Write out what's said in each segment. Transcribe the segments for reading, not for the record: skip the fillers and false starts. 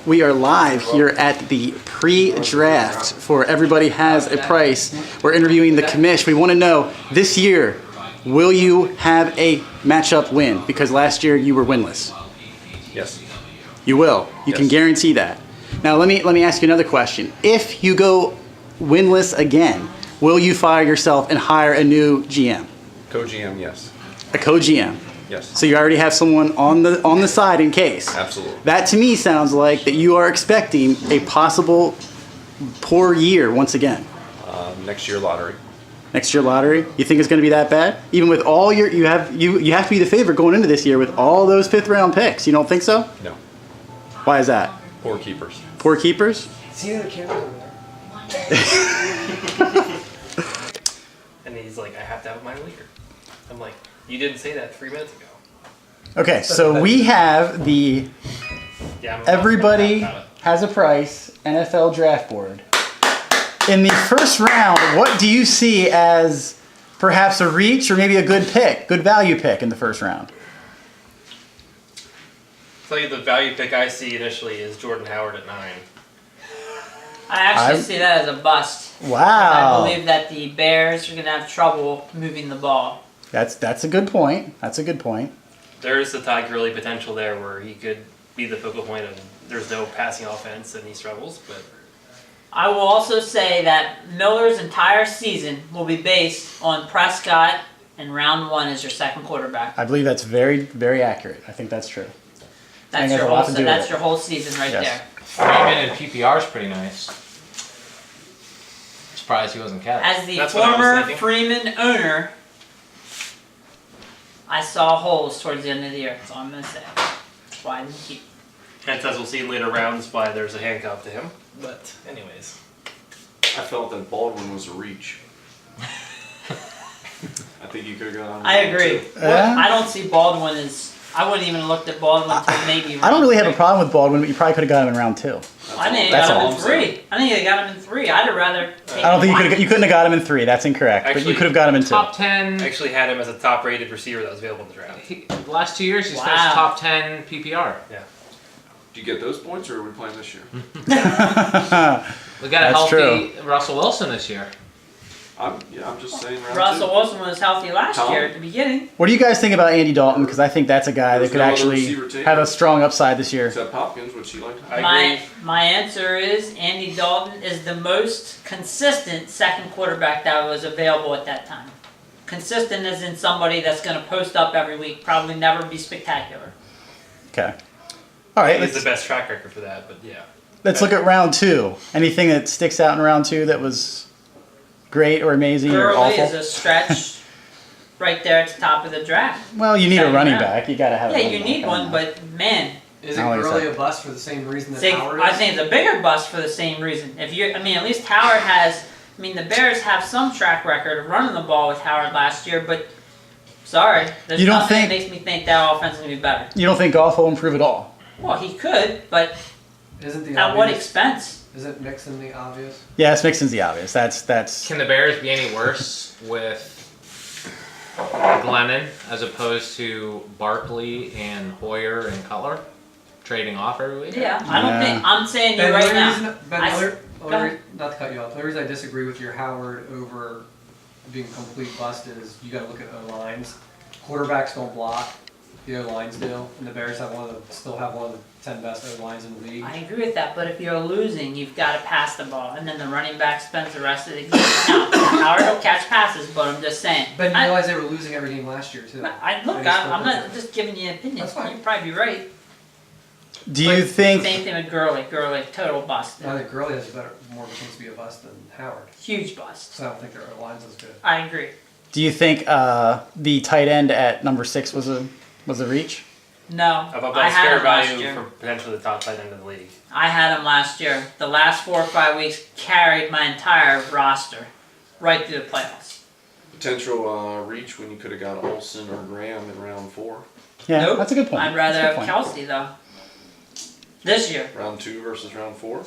We are live here at the pre-draft for Everybody Has a Price. We're interviewing the commish. We want to know, this year, will you have a matchup win? Because last year you were winless. Yes. You will. You can guarantee that. Now let me ask you another question. If you go winless again, will you fire yourself and hire a new GM? Co-GM, yes. A co-GM. Yes. So you already have someone on the side in case. Absolutely. That to me sounds like that you are expecting a possible poor year once again. Next year lottery. Next year lottery. You think it's going to be that bad? Even with all your you have to be the favorite going into this year with all those 5th round picks. You don't think so? No. Why is that? Poor keepers. Poor keepers? See the camera over there. And he's like, I have to have my leader. I'm like, you didn't say that 3 minutes ago. Okay, so we have the Yeah, I'm Everybody Has a Price NFL draft board. In the first round, what do you see as perhaps a reach or maybe a good pick, good value pick in the first round? I'll tell you the value pick I see initially is Jordan Howard at 9. I actually see that as a bust. Wow. I believe that the Bears are going to have trouble moving the ball. That's a good point. That's a good point. There is the Ty Gurley potential there where he could be the focal point of there's no passing offense and he struggles, but I will also say that Miller's entire season will be based on Prescott and round 1 as your second quarterback. I believe that's very, very accurate. I think that's true. That's has your a lot whole to do with it. your whole season right Yes. there. Freeman and PPR is pretty nice. Surprised he wasn't kept. As the That's what I was former thinking. Freeman owner, I saw holes towards the end of the year. That's all I'm going to say. That's why I didn't keep. hence as we'll see in later rounds why there's a handcuff to him. But anyways. I felt that Baldwin was a reach. I think you could have gone on. I agree. Yeah. I don't see Baldwin as. I wouldn't even have looked at Baldwin until maybe. I don't really have a round problem with Baldwin, but you probably could have got him in round 2. three. I think they That's got all him in I'm saying. 3. I think they got him in 3. I'd have rather. I don't think you couldn't have got him in 3. That's incorrect. But you Actually, could have got him in 2. Top 10. I actually had him as a top rated receiver that was available in the draft. The last 2 years, he's Wow. finished top 10 PPR. Yeah. Do you get those points, or are we playing this year? We got a That's healthy Russell Wilson this year. I'm just saying. Round Russell two. Wilson was healthy last Tom? year at the beginning. What do you guys think about Andy Dalton? Because I think that's a guy that There's could no other actually receiver taken. have a strong upside this year. Except Hopkins, which he liked. I My agree. my answer is Andy Dalton is the most consistent second quarterback that was available at that time. Consistent as in somebody that's going to post up every week, probably never be spectacular. Okay. All right, He's the let's, best track record for that, but yeah. let's look at round 2. Anything that sticks out in round 2 that was great or amazing or Gurley awful? is a stretch right there at the top of the draft. Well, you need a second running round. back. You got to have a Yeah, running you back. need one, but man, Is it I like really that. a bust for the same reason that Sig- Howard is? I think it's a bigger bust for the same reason. If you, I mean, at least Howard has. I mean, the Bears have some track record of running the ball with Howard last year, but sorry, there's You don't nothing think- that makes me think that offense is gonna be better. You don't think Goff will improve at all? Well, he could, but Isn't the at what obvious? expense? Isn't Mixon the obvious? Yes, Mixon's the obvious. That's. Can the Bears be any worse with Glennon as opposed to Barkley and Hoyer and Cutler trading off every week? Yeah, I don't Yeah. think. I'm saying you Ben, right the now. reason, Ben, I- other, go other, ahead. not to cut you off, the reason I disagree with your Howard over being a complete bust is you got to look at O-lines. Quarterbacks don't block, the O-lines do, and the Bears have still have one of the 10 best O-lines in the league. I agree with that, but if you're losing, you've got to pass the ball, and then the running back spends the rest of the game. Now, Howard will catch passes, but I'm just saying. Ben, you I- realize they were losing every game last year too. look, They just I'm don't not do it. just giving you an opinion. That's fine. You'd probably be right. Do you think? Same thing with Gurley. Gurley, total bust. I think Gurley has more of a chance to be a bust than Howard. Huge bust. So I don't think their O-line's as good. I agree. Do you think the tight end at number 6 was a reach? No, About I his had fair him last value year. for potentially the top tight end of the league. I had him last year. The last 4 or 5 weeks carried my entire roster right through the playoffs. Potential reach when you could have got Olsen or Graham in round 4, Yeah, Nope. that's a good point. I'd rather That's a have good point. Kelsey though. This year. round 2 versus round 4.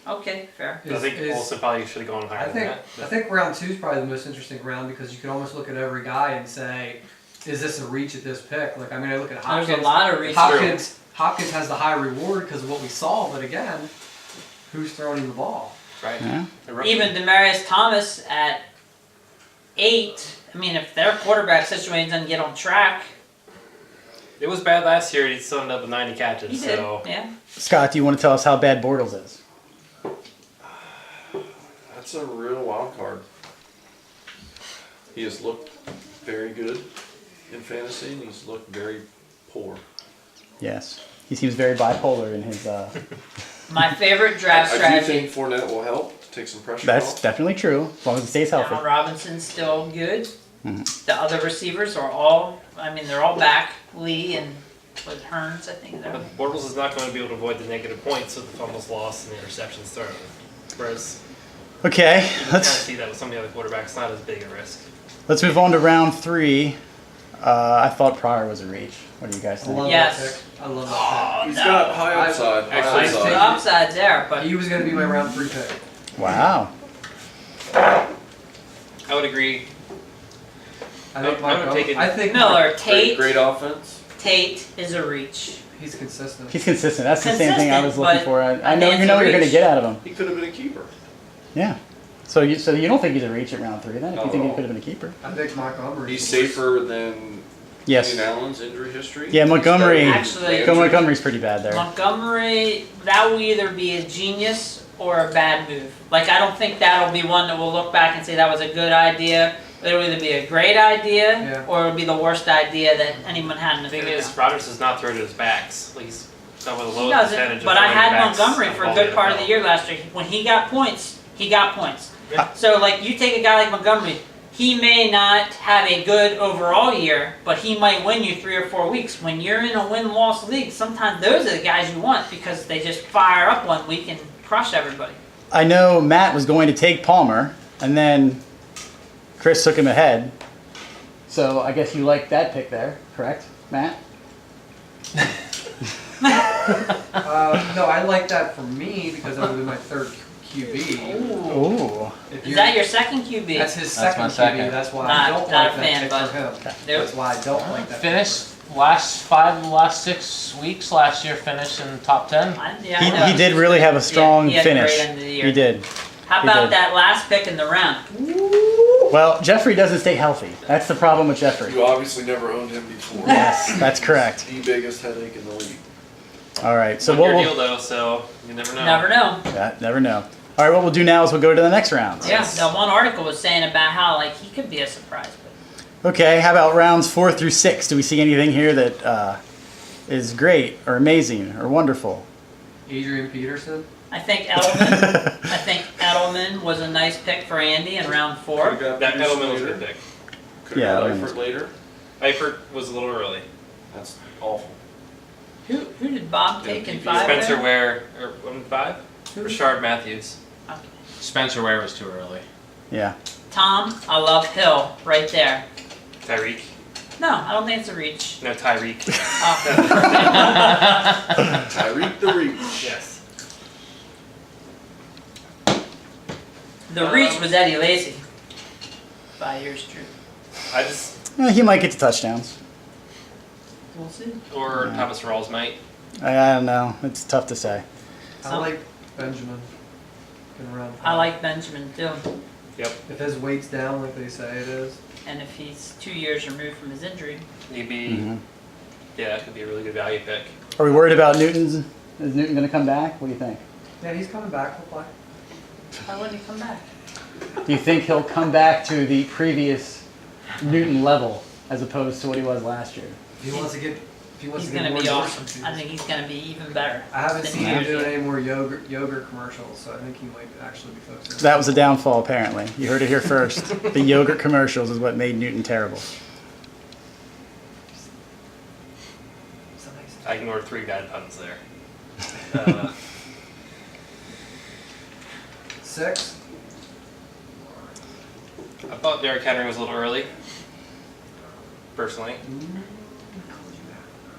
Okay, fair. I think also probably should have gone higher I than think that. I think round 2 is probably the most interesting round because you can almost look at every guy and say, is this a reach at this pick? Like, I mean, I look at Hopkins. There's a lot of reach. Hopkins has the high reward because of what we saw, but again, who's throwing him the ball? Right. Yeah. The rookie- Even Demarius Thomas at 8. I mean, if their quarterback situation doesn't get on track, It was bad last year. He still ended up with 90 catches. he did. So Yeah. Scott, do you want to tell us how bad Bortles is? That's a real wild card. He has looked very good in fantasy, and he's looked very poor. Yes. He seems very bipolar in his. My favorite draft I do strategy. think Fournette will help to take some pressure That's off. definitely true, as long as he stays healthy. Allen Robinson's still good. Mhm. The other receivers are all, I mean, they're all back. Lee and with Hearns, I think they're. but Bortles is not going to be able to avoid the negative points with the fumbles lost and the interceptions thrown. Whereas Okay, you can kind of let's see that with some of the other quarterbacks, not as big a risk. move on to round 3. I thought Pryor was a reach. What do you guys I think? love Yes. that pick. I love that Oh, He's no. got high upside. I high think- The upside. upside there, pick. but He was going to be my round 3 pick. Wow. I would agree. I think I would take it- I think Miller, Great, Tate, great offense. Tate is a reach. he's consistent. He's consistent. That's the same thing I was Consistent, looking but for. I I know think you it's know a what you're going to reach. get out of him. He could have been a keeper. Yeah. So you don't think he's a reach at round 3 then? If Not you think at he all. could have been a keeper? I think Montgomery. He's safer than Yes. Keenan Allen's injury history. Yeah, Montgomery. Actually- Montgomery's pretty bad there. Montgomery, that will either be a genius or a bad move. Like, I don't think that'll be one that we'll look back and say that was a good idea. It'll either be a great idea Yeah. or it'll be the worst idea that anyone had in the The thing field. is, Rodgers does not throw to his backs. Like he's got with a He low doesn't, percentage of but I throwing had backs Montgomery for a all good part of the NFL. year last year. When he got points, he got points. Yeah. So, like, you take a guy like Montgomery, he may not have a good overall year, but he might win you 3 or 4 weeks. When you're in a win-loss league, sometimes those are the guys you want because they just fire up one week and crush everybody. I know Matt was going to take Palmer, and then Chris took him ahead. So I guess you like that pick there, correct, Matt? No, I like that for me because that would be my third QB. Ooh. If Is you- that your second QB? That's his That's second my QB. second. That's why Not- I don't not like a that fan, pick but- for him. Okay. That's why I don't like that. Finished last 6 weeks last year. Finished in top 10. Yeah, I know. He did really have a strong he had a great finish. end of the year. He did. How he about did. that last pick in the round? Well, Jeffrey doesn't stay healthy. That's the problem with Jeffrey. You obviously never owned him before. Yes, that's correct. The biggest headache in the league. All right, so One what year we'll deal though, so you never know. Never know. yeah, never know. All right, what we'll do now is we'll go to the next round. Yeah, that one article was saying about how like he could be a surprise. But Okay, how about rounds 4 through 6? Do we see anything here that is great or amazing or wonderful? Adrian Peterson. I think Edelman was a nice pick for Andy in round 4. Could've got That Peterson Edelman was a later. good pick. Could've Yeah, got Edelman was- Eifert later. Eifert was a little early. That's awful. Who did Bob take in MVP. 5? Spencer there? Ware, or 5? Rashard Matthews. Okay. Spencer Ware was too early. Yeah. Tom, I love Hill right there. Tyreek. No, I don't think it's a reach. No, Tyreek. Oh. Tyreek the Reach. Yes. The reach was Eddie Lacy. By yours true. I just, He might get to touchdowns. We'll see. or Yeah. Thomas Rawls might. I don't know. It's tough to say. I Some- like Benjamin in round 5. I like Benjamin too. Yep. If his weight's down like they say it is. And if he's 2 years removed from his injury, He'd be, Mhm. yeah, that could be a really good value pick. Are we worried about Newton's? Is Newton going to come back? What do you think? Yeah, he's coming back. He'll play. why wouldn't he come back? Do you think he'll come back to the previous Newton level as opposed to what he was last year? He wants to get If he wants He's to get gonna more be awesome. endorsements, I think he's gonna be even better. I haven't than seen he him is doing yet. any more yogurt commercials, so I think he might actually be focusing. That was a downfall, apparently. You heard it here first. The yogurt commercials is what made Newton terrible. So nice. I ignored 3 bad puns there. 6. I thought Derrick Henry was a little early, personally.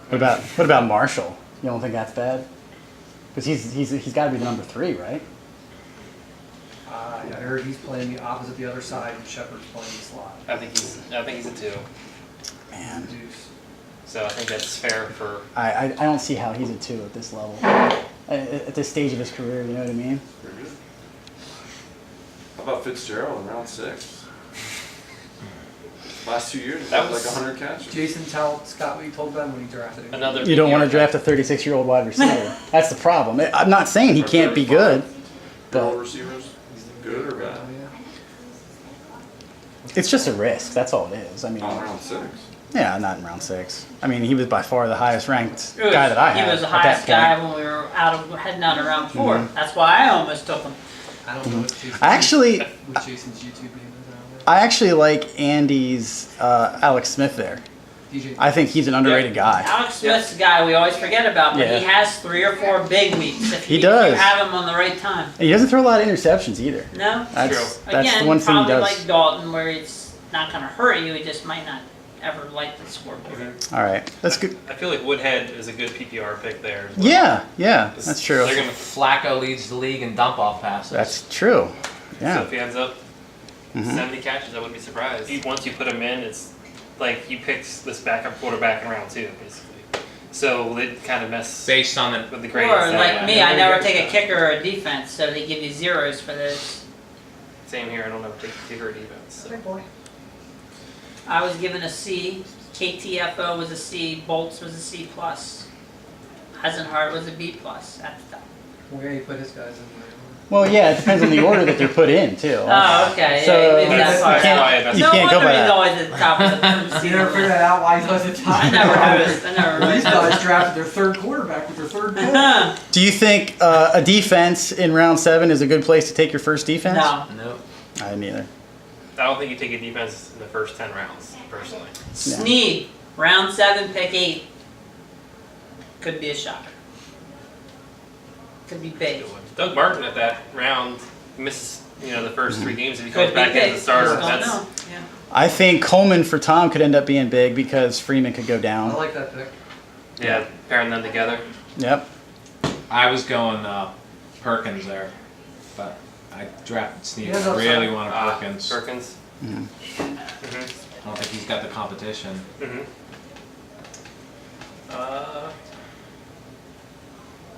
What about Marshall? You don't think that's bad? Because he's got to be the number 3, right? Yeah, I heard he's playing the opposite, the other side, and Shepard's playing the slot. I think he's a 2. Man, Deuce. So I think that's fair for. I don't see how he's a 2 at this level. At this stage of his career, you know what I mean? Very good. How about Fitzgerald in round 6? Last 2 years, he's That had like was- 100 catches. Jason, tell Scott what you told them when he drafted him. Another You don't want to PPR draft a 36-year-old wide receiver. That's the problem. I'm not saying he Or can't be 35. good, All but receivers, good or bad? it's just a risk. That's all it is. I mean, Oh, round 6. yeah, not in round 6. I mean, he was by far the highest ranked It was- guy that I had. He was the at that highest point. guy when we were heading out around 4. That's why I almost took him. I don't know what Jason's, I actually, what Jason's YouTube name is around I actually like Andy's Alex Smith there. there. DJ. I think he's an underrated guy. Alex Smith's a guy we always forget about, but he Yeah. has 3 or 4 big weeks if He if does. you have him on the right time. And he doesn't throw a lot of interceptions either. No? That's True. the one thing he probably does. like Dalton, where it's not going to hurt you. He just might not ever like the scoreboard. All right, that's good. I feel like Woodhead is a good PPR pick there. as well. Yeah, that's true. They're gonna. Flacco leads the league in dump off passes. That's true. So Yeah. if he ends up Mhm. 70 catches, I wouldn't be surprised. Once you put him in, it's like he picks this backup quarterback in round 2, basically. So it kind of mess based on the with the grades. Or that like way. me, I never take a kicker or a defense, so they give you zeros for those. Same here. I don't ever take kicker or defense. So. I was given a C. KTFO was a C. Bolts was a C plus. Eisenhart was a B plus at the time. Where he put his guys in there. Well, yeah, it depends on the order that they're put in too. Oh, okay. So yeah, you leave that's- that part you can't- out. that's- you No can't go wonder by he's that. always at the top of the You never figured that out why he was at the top? I never noticed. I never Well, these noticed. guys drafted their third quarterback with their third pick. Do you think a defense in round 7 is a good place to take your first defense? No. Nope. I didn't either. I don't think you take a defense in the first 10 rounds, personally. Snead, round 7, pick 8. Could be a shocker. Could be big. Doug Martin at that round misses, the first 3 games if he Could comes be back big. as a starter. Just don't That's know. Yeah. I think Coleman for Tom could end up being big because Freeman could go I down. like that pick. yeah, pairing them together. Yep. I was going Perkins there, but I drafted Snead. He has I really upside. wanted Perkins. Perkins. Mhm. I don't think he's got the competition.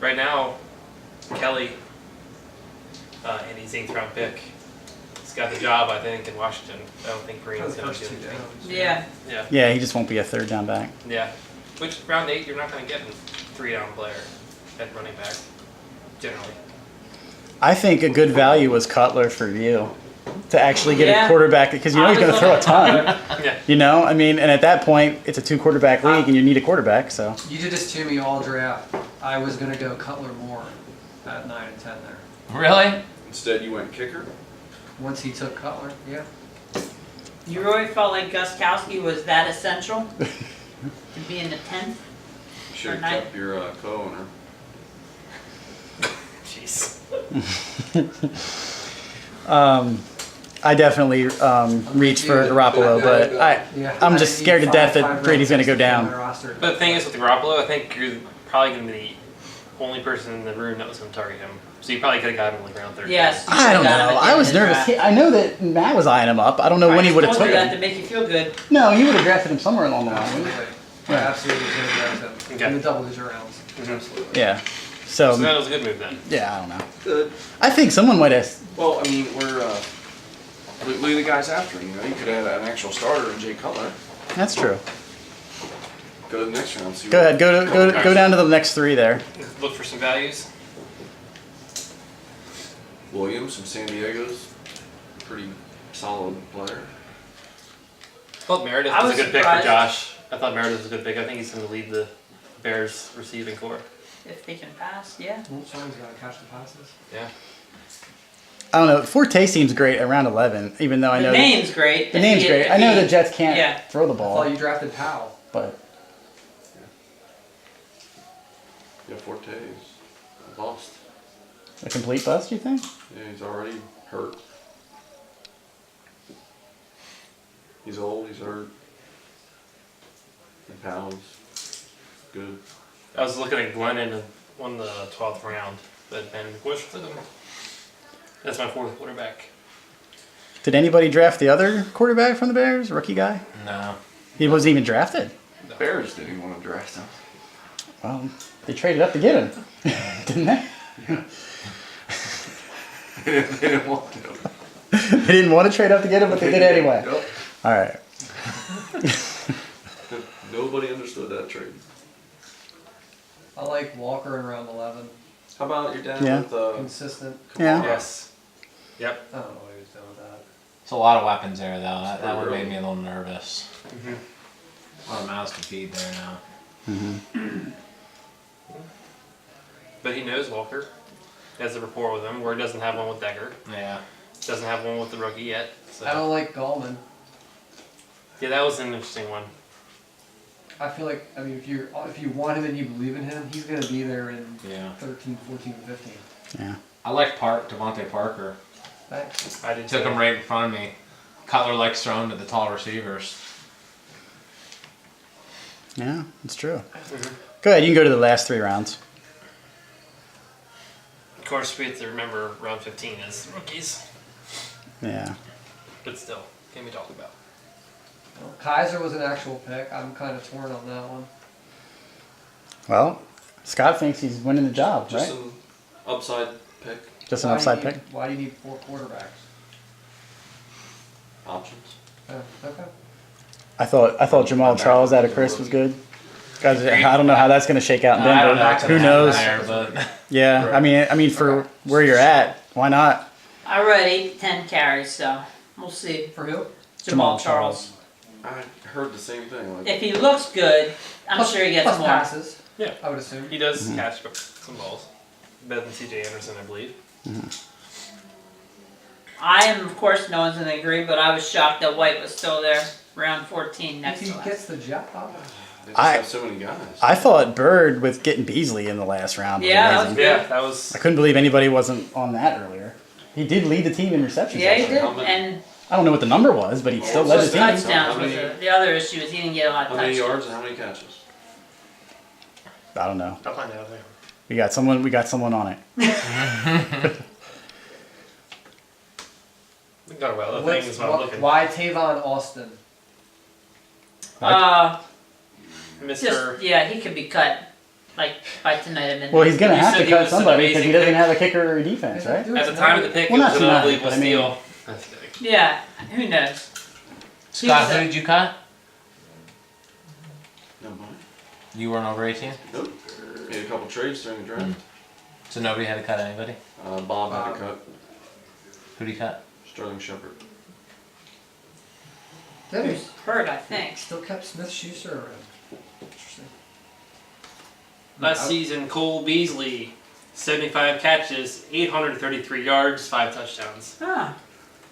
Right now, Kelly, and he's 8th round pick. He's got the job, I think, in Washington. I don't think For Green's the going to first do 2 anything. downs. Yeah. Yeah, Yeah, he just won't be a third down back. yeah. Which round 8, you're not going to get a 3-down player at running back, generally. I think a good value was Cutler for you to actually get Yeah. a quarterback because you know I he's going to was throw a looking- ton. Yeah. You know, I mean, and at that point, it's a 2 quarterback league and you need a quarterback. So You did this to me all draft. I was going to go Cutler Moore at 9 and 10 there. Really? Instead, you went kicker. Once he took Cutler, yeah. You really felt like Gostkowski was that essential to be in the 10th? You should have Or kept your co-owner. Jeez. I definitely reached for Garoppolo, but Yeah. I'm I just need scared to death 5 that Brady's going to go round down. picks on my roster. But the thing is with Garoppolo, I think you're probably going to be the only person in the room that was going to target him. So you probably could have got him in like round 13. Yes. you I don't should've got him know. at the I end was of the nervous. draft. I know that Matt was eyeing him up. I don't know when he would have told took you that him. to make you feel good. No, he would have drafted him somewhere along the line. Absolutely. I absolutely was going to draft him. Okay. In the double-digit rounds. Mhm. Absolutely. Yeah. So So that was a good move then. yeah, I don't know. Good. I think someone might have. Well, I mean, look at the guys after him. You could have had an actual starter in Jay Cutler. That's true. Go to the next round. See Go what- ahead. Go down to the next 3 there. Look for some values. Williams from San Diego's pretty solid player. I thought Meredith I was was a good pick surprised. for Josh. I thought Meredith was a good pick. I think he's going to lead the Bears receiving core. If they can pass, yeah. Someone's gotta catch the passes. Yeah. I don't know. Forte seems great at round 11, even though I know The name's great. the name's great. I know the Jets can't Yeah. throw the I ball, thought you drafted Powell. but Yeah, Forte is lost. a complete bust, you think? Yeah, he's already hurt. He's old, he's hurt. And Powell's good. I was looking at Glennon won the 12th round, but Ben McWish for them. That's my fourth quarterback. Did anybody draft the other quarterback from the Bears, rookie guy? No. He wasn't even drafted. The Bears didn't want to draft him. Well, they traded up to get him, didn't they? They didn't want him. They didn't want to trade up to get him, but they did anyway. Yep. All right. Nobody understood that trade. I like Walker in round 11. How about your dad Yeah. with Consistent. Yeah. Yes. Yep. I don't know what he was doing with that. It's a lot of weapons there, though. That pretty one early. made me a little nervous. Mhm. A lot of mouths to feed there now. But he knows Walker. He has a rapport with him, where he doesn't have one with Decker. Yeah. Doesn't have one with the rookie yet. So. I don't like Gallman. Yeah, that was an interesting one. I feel like, I mean, if you want him and you believe in him, he's gonna be there in Yeah. 13, 14, 15. Yeah. I like Devontae Parker. Thanks. I did Took too. him right in front of me. Cutler likes throwing to the tall receivers. Yeah, it's true. Go ahead. You can go to the last 3 rounds. Of course, we have to remember round 15 is rookies, Yeah. but still, can be talked about. Well, Kaiser was an actual pick. I'm kind of torn on that one. Well, Scott thinks he's winning the job, just right? an upside pick Just an Why do you upside need- pick. Why do you need 4 quarterbacks? options. Okay. I thought Jamal Charles out of Chris was good. Guys, I don't know how that's going to shake out in I don't Denver. know. Who knows? There, but Yeah, I mean, for where you're at, why not? I read 8 to 10 carries, so we'll see. For who? Jamal Charles. I heard the same thing. Like, If he looks good, I'm sure he gets plus more. passes. Yeah. I would assume. He does catch some balls. Better than CJ Anderson, I believe. I am, of course, no one's gonna agree, but I was shocked that White was still there, round 14 If next he to us. gets the job. they just I- have so many guys. I thought Bird with getting Beasley in the last round. Was Yeah, that was amazing. Yeah, that was. I couldn't believe anybody wasn't on that earlier. He did lead the team in receptions. Yeah, he actually. did, How many- and I don't know what the number was, but he still led the just team. touchdowns How was many- the other issue is he didn't get a lot of How many touchdowns. yards and how many catches? I don't know. I'll find out there. We got someone on it. We got about other things while I'm looking. Why Tavon Austin? Just, Mr. yeah, he could be cut, like, by tonight at midnight. Well, he's gonna You have said to he cut was an somebody because he amazing doesn't pick. have a kicker or defense, right? At the time of the pick, Well, it not was an tonight, unbelievable but I mean- steal. That's kidding. Yeah, who knows? Scott, He's who a- did you cut? Nobody. You weren't over 18, Nope. Made a couple trades during the draft. so nobody had to cut anybody. Bob had to cut Who did he cut? Sterling Shepard. Who's hurt, I think. Still kept Smith Schuster around. Interesting. Last season, Cole Beasley, 75 catches, 833 yards, 5 touchdowns. Huh.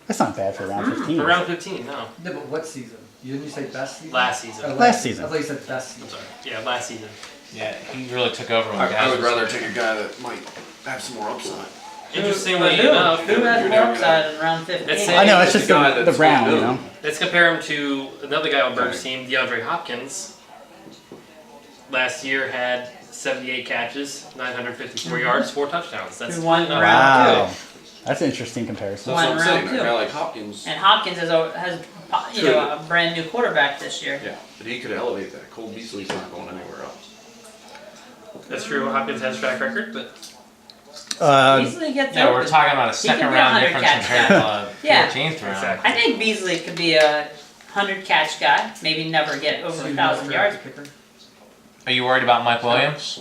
That's not bad for round 15. Around 15, no. Yeah, but what season? Didn't you say best season? Last season. Oh, Last season. I thought you said best I'm season. sorry. Yeah, last season. Yeah, he really took over when I Gaz would was- rather take a guy that might have some more upside. Interestingly Who? enough, Who had You're more never upside in round 15? It's I know, it's He's just the guy the that's round, gonna you do know? it. let's compare him to another guy on Bird's team, DeAndre Hopkins. Last year had 78 catches, 954 yards, 4 touchdowns. That's Who won not round Wow. That's an interesting comparison. That's what I'm One saying. round A guy two. like Hopkins, And Hopkins has a brand new quarterback this year. yeah, but he could elevate that. Cole Beasley's not going anywhere else. That's true. Hopkins has a track record, but Beasley gets Yeah, we're open. talking about a He could second be a round 100 difference catch compared guy. to the Yeah. 14th round. Exactly. I think Beasley could be a 100 catch guy. Maybe never get over 1,000 yards. Kicker. Are you worried about Mike Williams?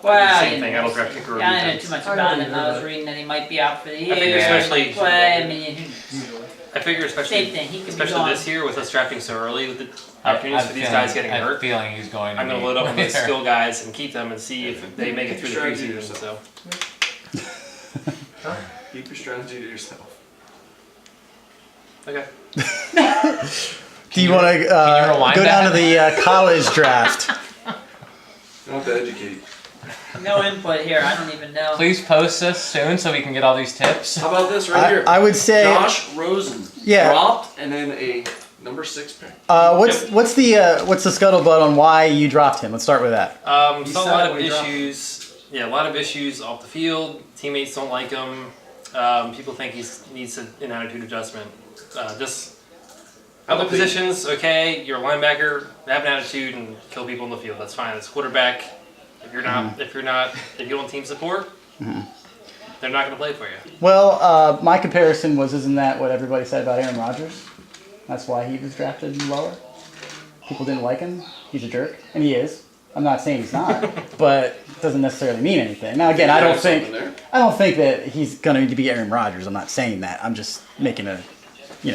Well, same you thing. know, I don't draft kicker or yeah, I know defense. too much I about know him. you I was do. reading that he might be out for the year. think especially- Play. I mean, Usually. I figure Same thing, he could be especially gone. this year with us drafting so early with the opportunities for these guys getting I have a hurt. feeling he's going to I'm gonna be load up on those there. skill guys and keep them and see if they make it through the Strategy preseason. yourself. So Keep your strategy to yourself. okay. Do you want to rewind go down to that? the college draft? You don't have to educate. No input here, I don't even know. Please post this soon so we can get all these tips. How about this right here? I would say, Josh Rosen. Yeah. Dropped and then a number 6 pick. what's the scuttlebutt on why you dropped him? Let's start with that. Saw a said lot of we dropped- issues. Yeah, a lot of issues off the field. Teammates don't like him. People think he needs an attitude adjustment. Just other positions, okay. You're a linebacker, have an attitude and kill people in the field. That's fine. It's quarterback. If you don't want team support, they're not going to play for you. Well, my comparison was, isn't that what everybody said about Aaron Rodgers? That's why he was drafted lower. People didn't like him. He's a jerk, and he is. I'm not saying he's not, but it doesn't necessarily mean anything. Now, again, I don't think that he's going to be Aaron Rodgers. I'm not saying that. I'm just making a, When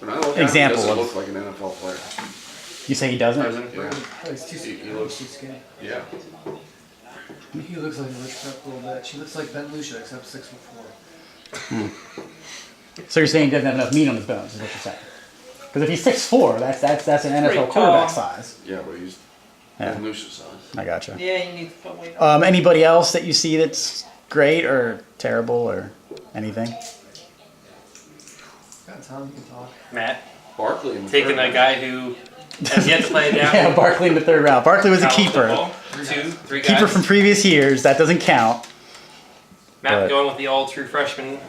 I look at Example him, he of- doesn't look like an NFL player. You say he doesn't? President. Yeah. Oh, he's too He looks- too skinny. Yeah. He looks like a rich prep a little bit. She looks like Ben Lucia, except 6'4". So you're saying he doesn't have enough meat on his bones, is what you're saying? Because if he's 6'4", that's an NFL Pretty quarterback tall. size. Yeah, but he's Yeah. Lucia size. I gotcha. Yeah, you need to put weight on. Anybody else that you see that's great or terrible or anything? Got time, you can talk. Matt, Barkley in the taking third a guy who has yet to play down. Yeah, Barkley in the third round. Barkley was a college keeper. football. 2, 3 guys. Keeper from previous years. That doesn't count. Matt but- going with the all-true freshman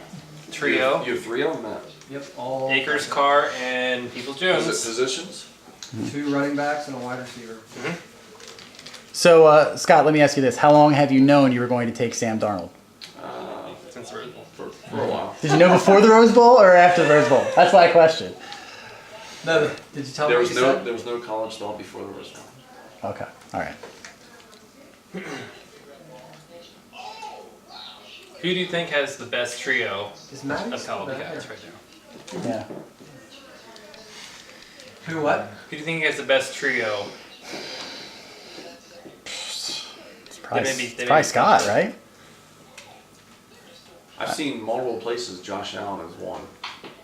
trio. You have 3 of them, Matt. Yep, all Akers, Carr, and Peoples-Jones. Is it positions? 2 running backs and a wide receiver. So, Scott, let me ask you this. How long have you known you were going to take Sam Darnold? Since the Rose Bowl. For a while. Did you know before the Rose Bowl or after the Rose Bowl? That's my question. No, did you tell me There what was you no said? there was no college thought before the Rose Bowl. Okay. All right. Who do you think has the best trio Is Maddie of still college back guys there? right now? Yeah. Who what? Who do you think has the best trio? It's probably, They may be- it's they may probably be Scott, tough. right? I've seen multiple places Josh Allen as one.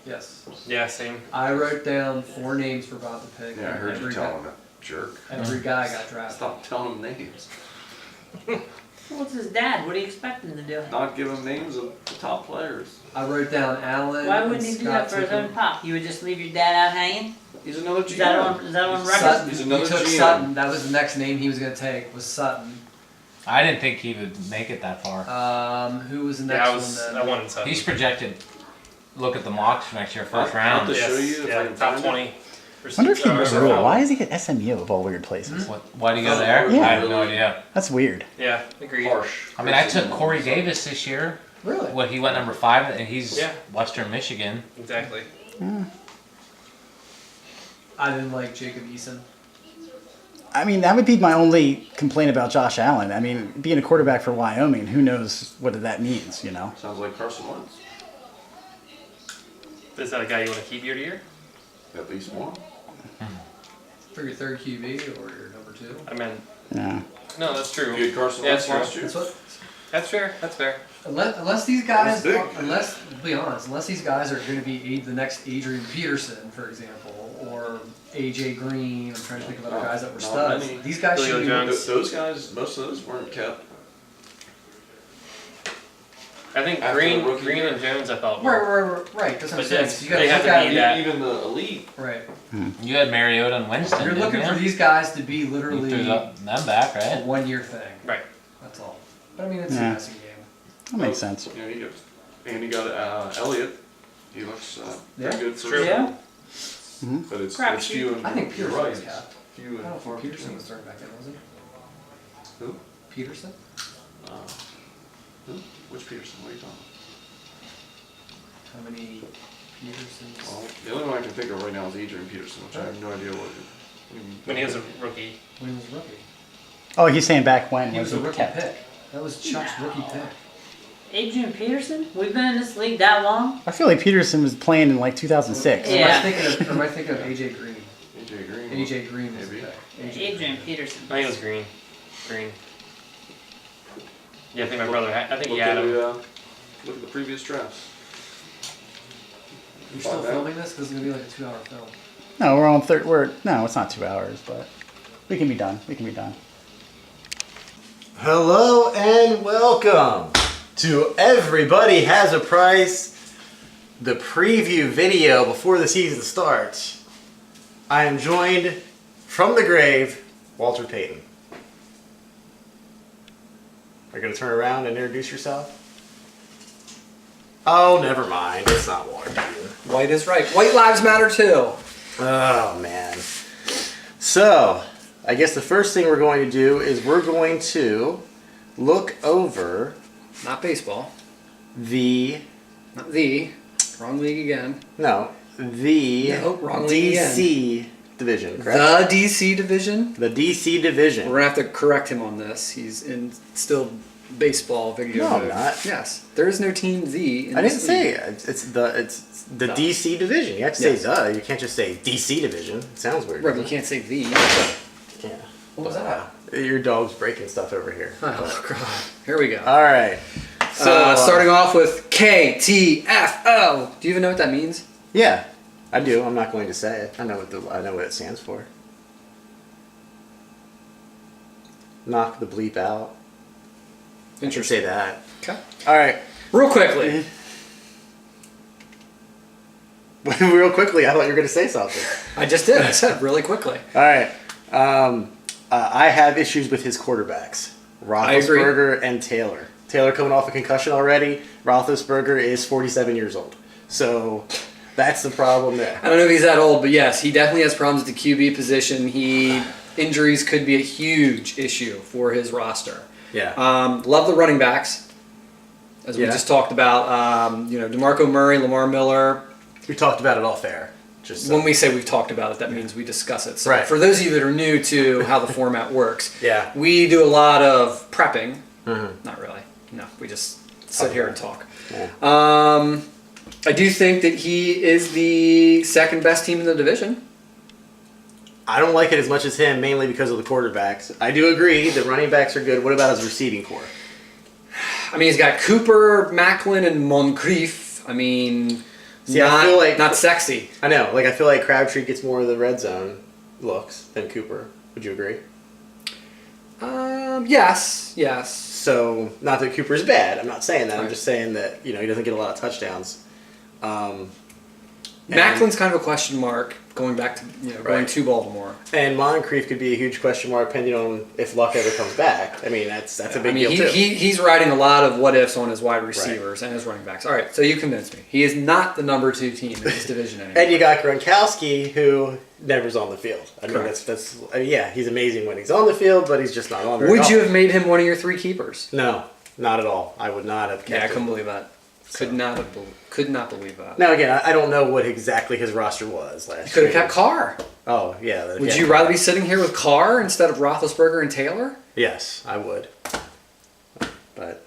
Yes. Yeah, same. I wrote down 4 names for Bob to pick. Yeah, I and heard you every tell guy- him that. Jerk. Every guy got drafted. Stop telling him names. What's his dad? What do you expect him to do? Not give him names of the top players. I wrote down Allen. Why and wouldn't he do Scott that for his took own him. pop? You would just leave your dad out hanging? He's another GM. Is that on record? Sutton. He's another he took GM. Sutton. That was the next name he was going to take. Was Sutton. I didn't think he would make it that far. Who was the next Yeah, one I then? wanted Sutton. He's projected. Look at the mocks for next year, first I'll round. have to show Yes, you if I yeah, can top find 20. it. I wonder if he was Or- Why is he at SMU of all weird places? Why do you go there? Yeah. I have no idea. That's weird. Yeah, agreed. Harsh. I mean, I took Corey Davis this year. Really? Well, he went number 5, and he's Yeah. Western Michigan. Exactly. I didn't like Jacob Eason. I mean, that would be my only complaint about Josh Allen. I mean, being a quarterback for Wyoming, who knows what that means, you know? Sounds like Carson Wentz. Is that a guy you want to keep year to year? At least one. For your third QB or your number 2? I mean, Yeah. no, that's true. You had Carson Yeah, Wentz that's last true. year. That's what. That's fair. That's fair. Unless these guys, That's big. unless be honest, unless these guys are going to be the next Adrian Peterson, for example, or AJ Green. I'm trying to think of other guys that were Not studs. many. These guys Julio should be. Jones. Those guys, most of those weren't kept. I think After Green, the rookie Green year. and Jones, I thought were. Right. That's what I'm But saying. that's- So you got to they have look to at be that- Even the elite. right. You had Mariota and Winston. You're didn't looking you? for these guys to be You literally threw them back, a right? 1-year thing. Right. That's all. But I mean, it's Yeah. a guessing game. That makes sense. You know, and he got Elliott. He looks pretty Yeah. good for True. Yeah. But it's Crap few and I think you're Peterson right. was capped. Few I and don't know far if Peterson between. was third back then, was he? Who? Peterson? Who? Which Peterson? What are you talking How many Petersons? about? Well, the only one I can think of right now is Adrian Peterson, which I have no idea what. When he was a rookie. When he was a rookie. Oh, he's saying back when He was a rookie kept? pick. That was Chuck's rookie pick. Adrian Peterson? We've been in this league that long? I feel like Peterson was playing in like 2006. Yeah. Or am I thinking of AJ Green? AJ Green. AJ Green is Maybe. the pick. Adrian Peterson. I think it was Green. Green. Yeah, I think my brother had. I think he Look had at him. look at the previous drafts. You're still filming this? Because it's going to be like a 2-hour film. No, we're on third. No, it's not 2 hours, but we can be done. We can be done. Hello and welcome to Everybody Has a Price, the preview video before the season starts. I am joined from the grave, Walter Payton. Are you going to turn around and introduce yourself? Oh, never mind. It's not Walter Payton. White is right. White lives matter too. Oh, man. So, I guess the first thing we're going to do is we're going to look over Not baseball. the, Not the. Wrong league again. no, the No, wrong league DC division, correct? The DC division. The DC division. We're gonna have to correct him on this. He's in still baseball video. No, I'm mode. not. Yes, there is no team Z. In I didn't this say league. it. It's the No. DC division. You have to Yes. say the. You can't just say DC division. It sounds weird. Right, but doesn't you can't say the. it? Yeah. What was that? Your dog's breaking stuff over here. Oh god. Here we go. All right. So Starting off with KTFO. Do you even know what that means? Yeah, I do. I'm not going to say it. I know what it stands for. Knock the bleep out. You should say that. Okay. All right. Real quickly. Real quickly, I thought you were going to say something. I just did. I said really quickly. All right. I have issues with his quarterbacks, agree. Roethlisberger and Taylor. Taylor coming off a concussion already. Roethlisberger is 47 years old. So that's the problem there. I don't know if he's that old, but yes, he definitely has problems at the QB position. Injuries could be a huge issue for his roster. Yeah. Love the running backs, as we Yeah. just talked about. DeMarco Murray, Lamar Miller. We talked about it off air. Just When we say we've talked about it, that means we discuss it. So Right. for those of you that are new to how the format works, Yeah. we do a lot of prepping. Mhm. Not really. No, we just sit here and talk. Yeah. I do think that he is the second best team in the division. I don't like it as much as him, mainly because of the quarterbacks. I do agree that running backs are good. What about his receiving core? I mean, he's got Cooper, Macklin, and Moncrief. I mean, See, I feel like- not sexy. I know. Like, I feel like Crabtree gets more of the red zone looks than Cooper. Would you agree? Yes. So, not that Cooper's bad. I'm not saying that. I'm Right. just saying that, he doesn't get a lot of touchdowns. Macklin's kind of a question mark going back to going Right. to Baltimore. And Moncrief could be a huge question mark depending on if Luck ever comes back. I mean, that's a big deal, too. He's riding a lot of what ifs on his wide receivers and his running backs. All right, so you convinced me. He is not the number 2 team in this division anymore. And you got Gronkowski, who never's on the field. I mean, Correct. yeah, he's amazing when he's on the field, but he's just not on there. Would at you all. have made him one of your 3 keepers? No, not at all. I would not have kept Yeah, I him. couldn't believe that. Could not believe that. Now again, I don't know what exactly his roster was last You could have year. kept Carr. Oh yeah. Would you rather be sitting here with Carr instead of Roethlisberger and Taylor? Yes, I would. But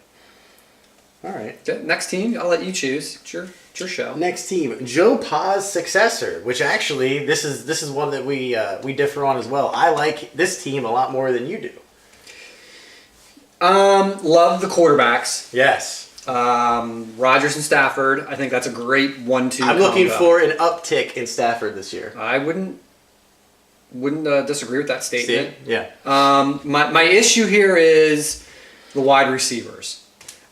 all right. Okay, next team, I'll let you choose. It's your show. Next team, Joe Pa's successor, which actually this is one that we differ on as well. I like this team a lot more than you do. Love the quarterbacks. Yes. Rodgers and Stafford. I think that's a great 1-2. I'm looking combo. for an uptick in Stafford this year. I wouldn't disagree with that statement. See? Yeah. My issue here is the wide receivers.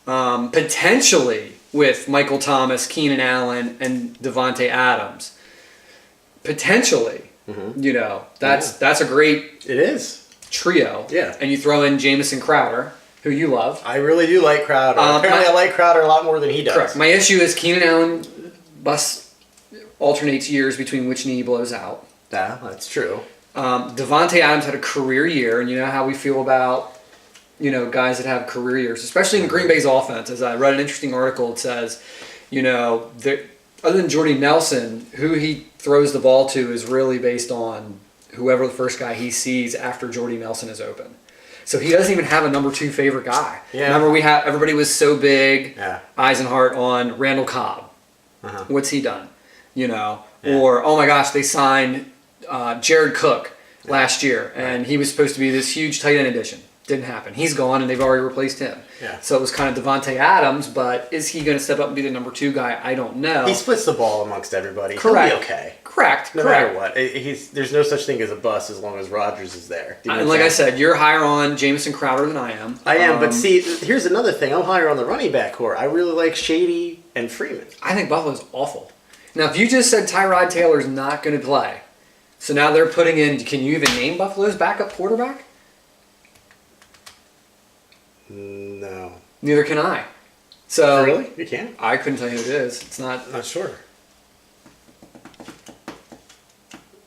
Potentially with Michael Thomas, Keenan Allen, and Devontae Adams. Potentially. That's a great It is. trio. Yeah. And you throw in Jamison Crowder, who you love. I really do like Crowder. Apparently, I like Crowder a lot more than he does. Correct. My issue is Keenan Allen alternates years between which knee he blows out. Yeah, that's true. Devontae Adams had a career year, and you know how we feel about guys that have career years, especially in Green Bay's offense. As I read an interesting article, it says, other than Jordy Nelson, who he throws the ball to is really based on whoever the first guy he sees after Jordy Nelson is open. So he doesn't even have a number 2 favorite guy. Yeah. Remember everybody was so big, Yeah. Eisenhart on Randall Cobb. Uh-huh. What's he done? You know, Yeah. or oh my gosh, they signed Jared Cook last year, and he was supposed to be this huge tight end addition. Didn't happen. He's gone, and they've already replaced him. Yeah. So it was kind of Devontae Adams, but is he going to step up and be the number 2 guy? I don't know. He splits the ball amongst everybody. Correct. He'll be okay. Correct. No correct. matter what. There's no such thing as a bust as long as Rodgers is there. Do you know And what like I'm I saying? said, you're higher on Jamison Crowder than I am. I am, but Um, see, here's another thing. I'm higher on the running back core. I really like Shady and Freeman. I think Buffalo's awful. Now, if you just said Tyrod Taylor's not going to play, so now they're putting in, can you even name Buffalo's backup quarterback? No. Neither can I. So Really? You can? I couldn't tell you who it is. It's not. I'm not sure.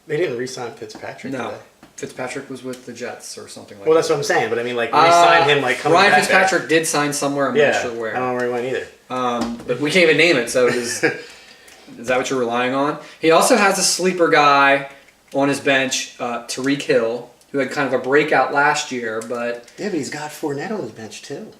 They didn't re-sign Fitzpatrick, No. did they? Fitzpatrick was with the Jets or something like Well, that. that's what I'm saying. But I mean, like, re-sign him, like, coming Ryan back there. Fitzpatrick did sign somewhere. I'm Yeah. not sure I where. don't know where he went either. But we can't even name it. So is that what you're relying on? He also has a sleeper guy on his bench, Tariq Hill, who had kind of a breakout last year, but Yeah, but he's got Fournette on his bench, too.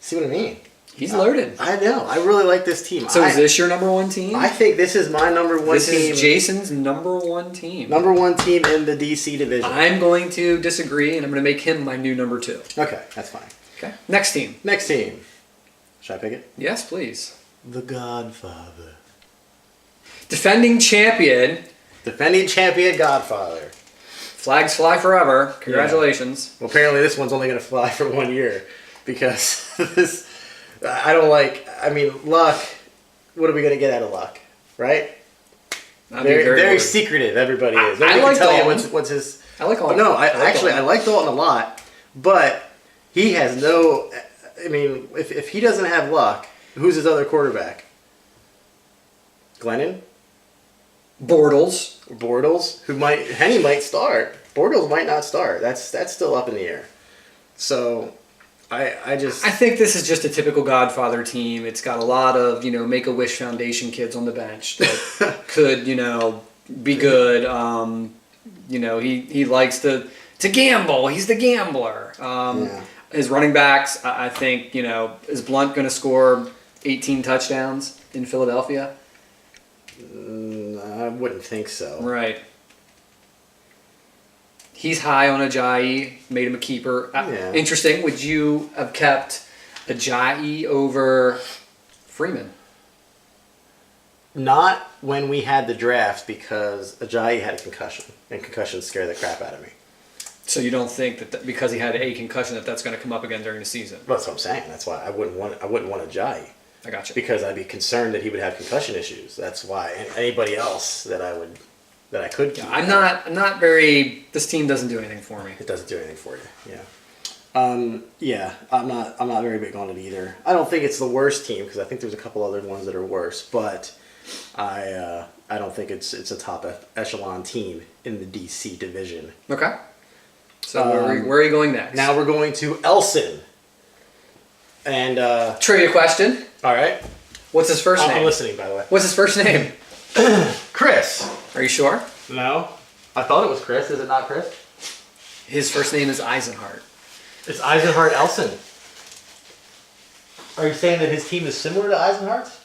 See what I mean? he's loaded. I know. I really like this team. So is this your number 1 team? I think this is my number 1 This team. is Jason's number 1 team. Number 1 team in the DC division. I'm going to disagree, and I'm going to make him my new number 2. Okay, that's fine. Okay. Next team. Next team. Should I pick it? Yes, please. The Godfather. Defending champion. Defending champion Godfather. Flags fly forever. Congratulations. Well, apparently this one's only going to fly for 1 year because this. I don't like. I mean, Luck. What are we going to get out of Luck, right? I'd be Very, very worried. secretive. Everybody is. I Nobody like can tell you Dalton. what's his. I like all. Oh, no, I Dalton. like Dalton a lot, but he has no. I mean, if he doesn't have Luck, who's his other quarterback? Glennon, Bortles. Bortles, Henny might start. Bortles might not start. That's still up in the air. So, I just. I think this is just a typical Godfather team. It's got a lot of, Make-A-Wish Foundation kids on the bench that could, be good. He likes to gamble. He's the gambler. Yeah. His running backs, I think, is Blunt going to score 18 touchdowns in Philadelphia? I wouldn't think so. Right. He's high on Ajayi, made him a keeper. Yeah. Interesting. Would you have kept Ajayi over Freeman? Not when we had the draft because Ajayi had a concussion, and concussions scare the crap out of me. So you don't think that because he had a concussion that's going to come up again during the season? Well, that's what I'm saying. That's why I wouldn't want Ajayi. I got you. Because I'd be concerned that he would have concussion issues. That's why. And anybody else that I could keep. I'm not very. This team doesn't do anything for me. It doesn't do anything for you. Yeah. I'm not very big on it either. I don't think it's the worst team because I think there's a couple other ones that are worse. But I don't think it's a top echelon team in the DC division. Okay. So where are you going next? Now we're going to Elson. And Trivia question. all right. What's his first I'm name? listening, by the way. What's his first name? Chris. Are you sure? No. I thought it was Chris. Is it not Chris? His first name is Eisenhart. It's Eisenhart Elson. Are you saying that his team is similar to Eisenhart's?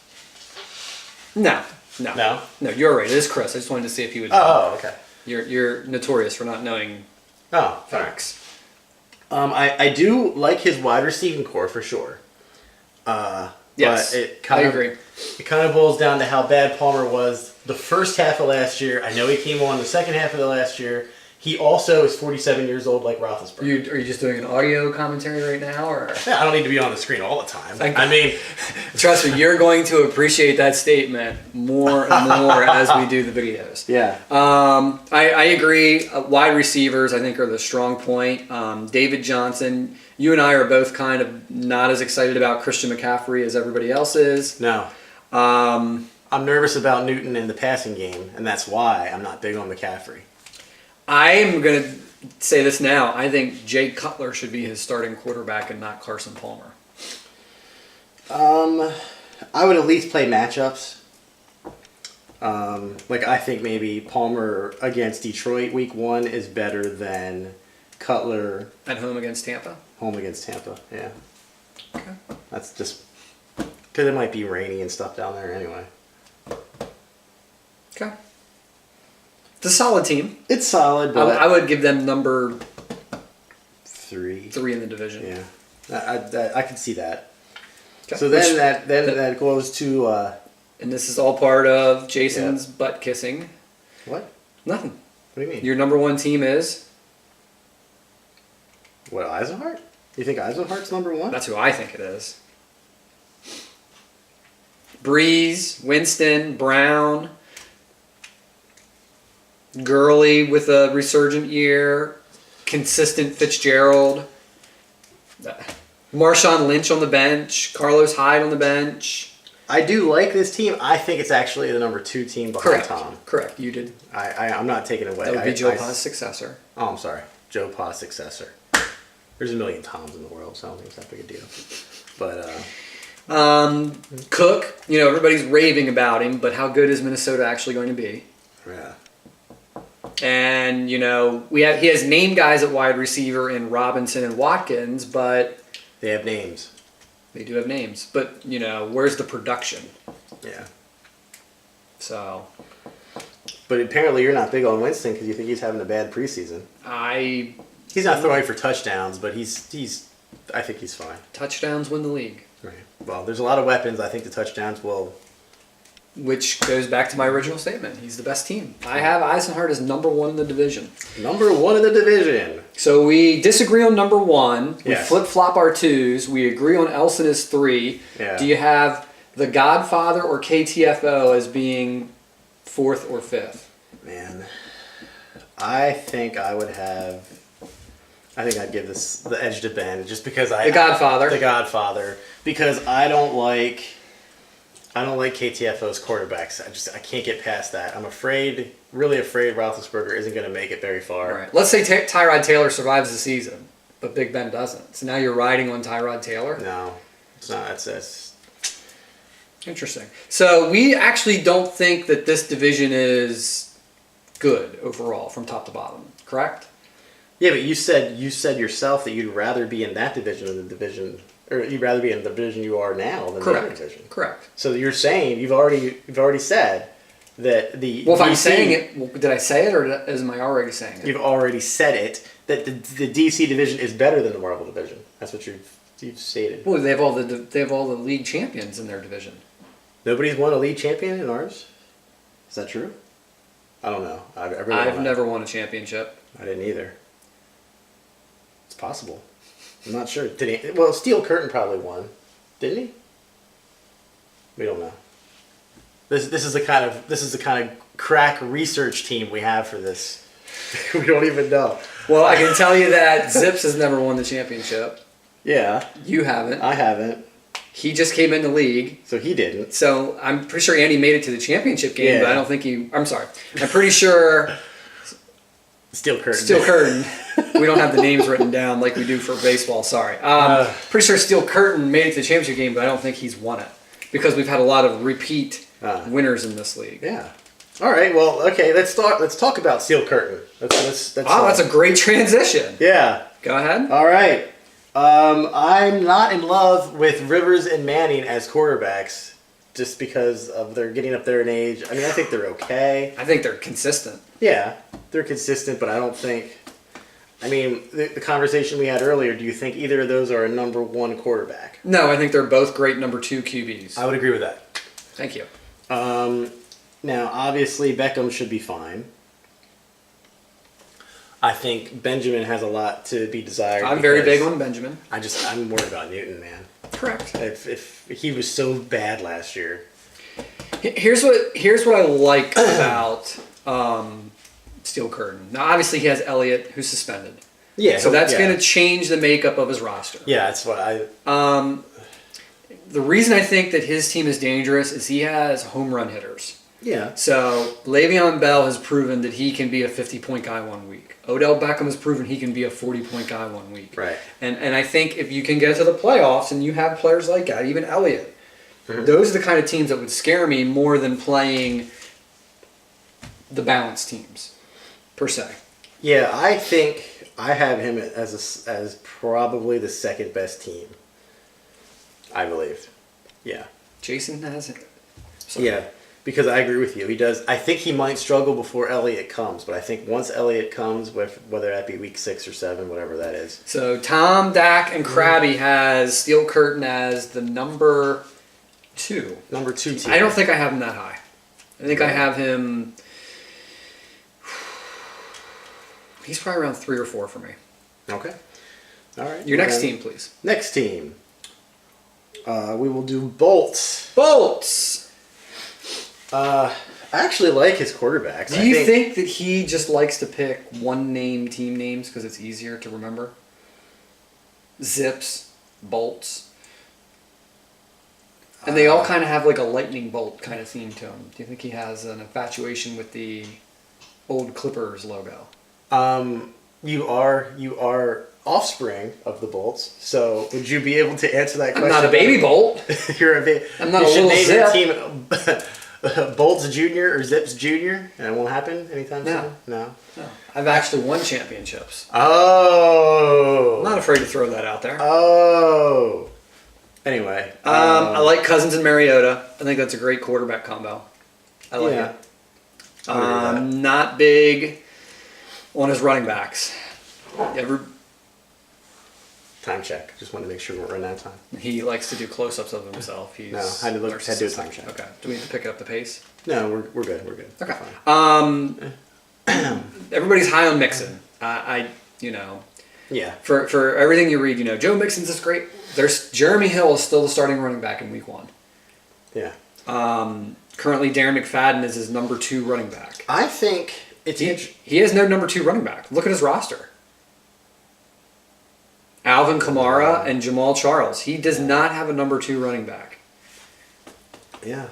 No. No. You're right. It is Chris. I just wanted to see if you would. Oh, okay. You're notorious for not knowing Oh, all right. facts. I do like his wide receiving core for sure. Yes, but it I kind of agree. It kind of boils down to how bad Palmer was the first half of last year. I know he came on the second half of the last year. He also is 47 years old, like Roethlisberger. Are you just doing an audio commentary right now, or? Yeah, I don't need to be on the screen all the time. Thank I mean, Trust me, you're going to appreciate that statement more and more as we do the videos. yeah. I agree. Wide receivers, I think, are the strong point. David Johnson, you and I are both kind of not as excited about Christian McCaffrey as everybody else is. No. I'm nervous about Newton in the passing game, and that's why I'm not big on McCaffrey. I'm going to say this now. I think Jay Cutler should be his starting quarterback and not Carson Palmer. I would at least play matchups. I think maybe Palmer against Detroit week 1 is better than Cutler, At home against Tampa. home against Tampa. Yeah, Okay. that's just because it might be rainy and stuff down there anyway. Okay. It's a solid team. It's solid, but I would give them number 3. 3 in the division. Yeah, I can see that. Okay. So then Which- that goes to and this is all part of Jason's butt kissing. what? Nothing. What do you mean? Your number 1 team is. What, Eisenhart? You think Eisenhart's number 1? That's who I think it is. Breeze, Winston, Brown, Gurley with a resurgent year, consistent Fitzgerald, Marshawn Lynch on the bench, Carlos Hyde on the bench. I do like this team. I think it's actually the number 2 team behind Tom. Correct. You did. I'm not taking it away. That would be Joe Pa's successor. Oh, I'm sorry. Joe Pa's successor. There's a million Toms in the world, so I don't think it's that big a deal. But Cook, everybody's raving about him, but how good is Minnesota actually going to be? yeah. And he has name guys at wide receiver in Robinson and Watkins, but They have names. they do have names. But where's the production? Yeah. So But apparently you're not big on Winston because you think he's having a bad preseason. He's Not throwing for touchdowns, but I think he's fine. touchdowns win the league, Right. Well, there's a lot of weapons. I think the touchdowns will. which goes back to my original statement. He's the best team. I have Eisenhart as number 1 in the division. Number 1 in the division. So we disagree on number 1. We Yes. flip-flop our 2s. We agree on Elson as 3. Yeah. Do you have The Godfather or KTFO as being 4th or 5th? Man, I think I'd give this the edge to Ben just because The Godfather. The Godfather, because I don't like KTFO's quarterbacks. I can't get past that. I'm really afraid Roethlisberger isn't going to make it very far. All right. Let's say Tyrod Taylor survives the season, but Big Ben doesn't. So now you're riding on Tyrod Taylor? No, it's not. It's Interesting. So we actually don't think that this division is good overall from top to bottom, correct? yeah, but you said yourself that you'd rather be in that division than the division, or you'd rather be in the division you are now than the other division. Correct. So you're saying you've already said that the Well, if I'm DC saying it, did I say it or am I already saying it? You've already said it that the DC division is better than the Marvel division. That's what you've stated. Well, they have all the league champions in their division. Nobody's won a league champion in ours. Is that true? I don't know. I really don't I've know. never won a championship. I didn't either. It's possible. I'm not sure. Did he? Well, Steel Curtain probably won, didn't he? We don't know. This is the kind of crack research team we have for this. We don't even know. Well, I can tell you that Zips has never won the championship. Yeah, You haven't. I haven't. He just came in the league. So he didn't. So I'm pretty sure Andy made it to the championship game, Yeah. but I don't think he. I'm sorry. I'm pretty sure Steel Curtain. Steel Curtain. We don't have the names written down like we do for baseball. Sorry. Pretty sure Steel Curtain made it to the championship game, but I don't think he's won it because we've had a lot of repeat winners in this league. Yeah. All right. Well, okay. Let's talk about Steel Curtain. That's Wow, that's a great transition. yeah. Go ahead. All right. I'm not in love with Rivers and Manning as quarterbacks just because of their getting up there in age. I mean, I think they're okay. I think they're consistent. Yeah, they're consistent, but I don't think. I mean, the conversation we had earlier. Do you think either of those are a number 1 quarterback? No, I think they're both great number 2 QBs. I would agree with that. Thank you. Now, obviously, Beckham should be fine. I think Benjamin has a lot to be desired. I'm very big because on Benjamin. I'm worried about Newton, man. Correct. If he was so bad last year. Here's what I like about Steel Curtain. Now, obviously, he has Elliott, who's suspended. Yeah. So that's going to change the makeup of his roster. Yeah, that's what I. The reason I think that his team is dangerous is he has home run hitters. Yeah. So Le'Veon Bell has proven that he can be a 50-point guy one week. Odell Beckham has proven he can be a 40-point guy one week. Right. And I think if you can get to the playoffs and you have players like that, even Elliott, those are the kind of teams that would scare me more than playing the balanced teams, per se. Yeah, I think I have him as probably the second best team. I believe. Yeah. Jason has it. Yeah, because I agree with you. He does. I think he might struggle before Elliott comes, but I think once Elliott comes, whether that be week 6 or 7, whatever that is. So Tom, Dak, and Krabby has Steel Curtain as the number 2. Number 2 team. I don't think I have him that high. I think I have him. He's probably around 3 or 4 for me. Okay. All right. Your next Then- team, please. Next team. We will do Bolts. Bolts. I actually like his quarterbacks. Do you think that he just likes to pick one name team names because it's easier to remember? Zips, Bolts. And they all kind of have like a lightning bolt kind of theme to them. Do you think he has an infatuation with the old Clippers logo? You are offspring of the Bolts, so would you be able to answer that I'm question? not a baby bolt. You're a baby. I'm not you a should little name zip. your team Bolts Junior or Zips Junior, and it won't happen anytime No. soon. No. No, I've actually won championships. Oh. I'm not afraid to throw that out there. Oh. Anyway. I like Cousins and Mariota. I think that's a great quarterback combo. I like Yeah. it. I would agree with Not big on his running backs. Time check. Just wanted to make sure we're running out of time. He likes to do close-ups of himself. He's No, had to do a narcissistic. time check. Okay. Do we need to pick up the pace? No, we're good. We're good. Okay. Fine. Everybody's high on Mixon. Yeah. For everything you read, Joe Mixon's this great. There's Jeremy Hill is still the starting running back in week 1. Yeah. Currently, Darren McFadden is his number 2 running back. I think it's He has no number 2 running back. Look at his roster. Alvin Kamara and Jamal Charles. He does not have a number 2 running back. Yeah.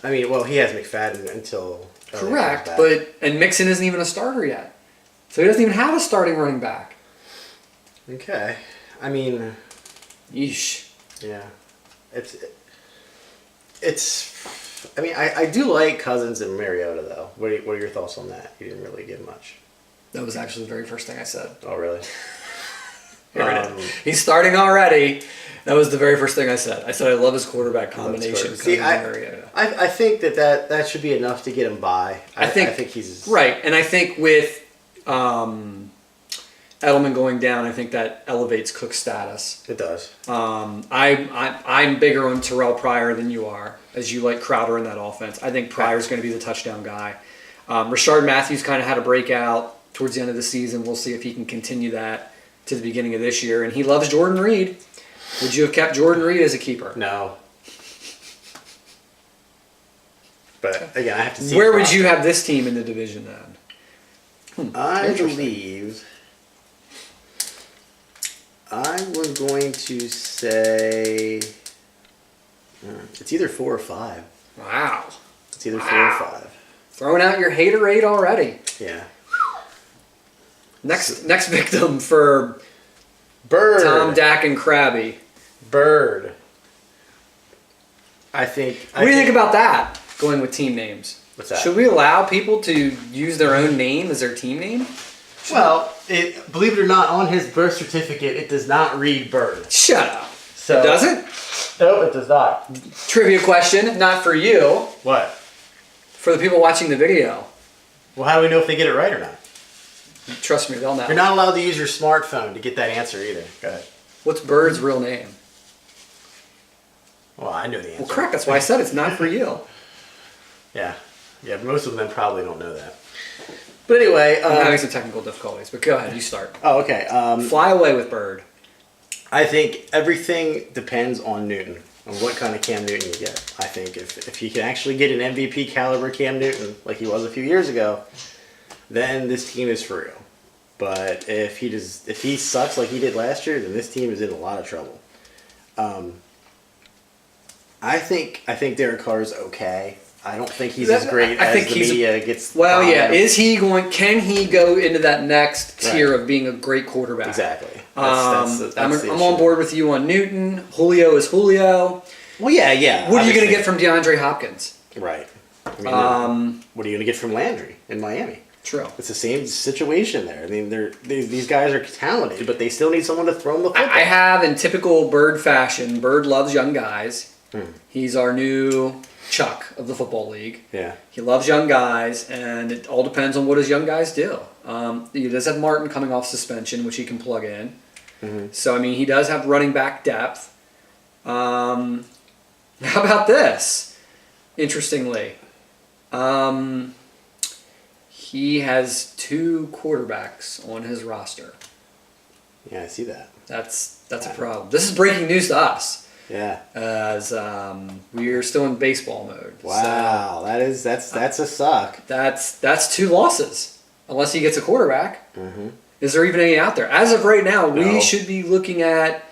I mean, well, he has McFadden until Elliott Correct, comes back. and Mixon isn't even a starter yet. So he doesn't even have a starting running back. Okay. I mean, Yeesh. yeah. It's. I mean, I do like Cousins and Mariota though. What are your thoughts on that? You didn't really give much. That was actually the very first thing I said. Oh, really? Here it is. He's starting already. That was the very first thing I said. I said I love his quarterback combination. quarterback. See, Cousins and Mariota. I think that should be enough to get him by. I think he's Right, and I think with Edelman going down, I think that elevates Cook's status. It does. I'm bigger on Terrell Pryor than you are, as you like Crowder in that offense. I think Pryor's going to be the touchdown guy. Rashard Matthews kind of had a breakout towards the end of the season. We'll see if he can continue that to the beginning of this year. And he loves Jordan Reed. Would you have kept Jordan Reed as a keeper? No. But again, I have to see. Where the would you roster. have this team in the division then? I Interesting. believe I was going to say it's either 4 or 5. Wow. It's either 4 or 5. Throwing out your haterade already. Yeah. Next victim for Bird. Tom, Dak, and Krabby. Bird. I think. What do you think about that? Going with team names. What's that? Should we allow people to use their own name as their team name? Well, believe it or not, on his birth certificate, it does not read Bird. Shut up. So It doesn't? Nope, it does not. Trivia question, not for you, What? for the people watching the video. Well, how do we know if they get it right or not? Trust me, they'll know. You're not allowed to use your smartphone to get that answer either. Go ahead. What's Bird's real name? Well, I know the answer. Well, correct. That's why I said it's not for you. Yeah. Yeah, most of them probably don't know that. But anyway. I'm having some technical difficulties, but go ahead, you start. Oh, okay. Fly away with Bird. I think everything depends on Newton, on what kind of Cam Newton you get. I think if you can actually get an MVP caliber Cam Newton, like he was a few years ago, then this team is for real. But if he sucks like he did last year, then this team is in a lot of trouble. I think Derek Carr is okay. I don't think he's as great I as think the he's media gets. Well, on yeah. him. Can he go into that next tier Right. of being a great quarterback? Exactly. I'm the on issue. board with you on Newton. Julio is Julio. Well, yeah. What are you going to obviously. get from DeAndre Hopkins? Right. I mean, what are you going to get from Landry in Miami? True. It's the same situation there. I mean, these guys are talented, but they still need someone to throw them the football. I have, in typical Bird fashion, Bird loves young guys. He's our new Chuck of the Football League. Yeah. He loves young guys, and it all depends on what his young guys do. He does have Martin coming off suspension, which he can plug in. So, I mean, he does have running back depth. How about this? Interestingly, he has 2 quarterbacks on his roster. Yeah, I see that. That's a problem. This is breaking news to us, Yeah. as we are still in baseball mode. Wow, that's a suck. So that's 2 losses, unless he gets a quarterback. Is there even any out there? As of right now, we No. should be looking at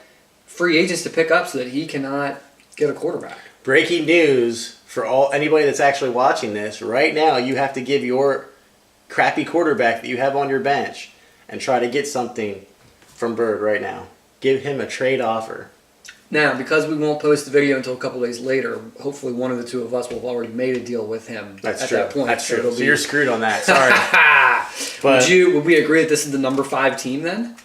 free agents to pick up so that he cannot get a quarterback. Breaking news for anybody that's actually watching this right now. You have to give your crappy quarterback that you have on your bench and try to get something from Bird right now. Give him a trade offer. Now, because we won't post the video until a couple days later, hopefully one of the 2 of us will have already made a deal with him That's at true. that point. That's true. it'll So be- you're screwed on that. Sorry. But would we agree that this is the number 5 team then?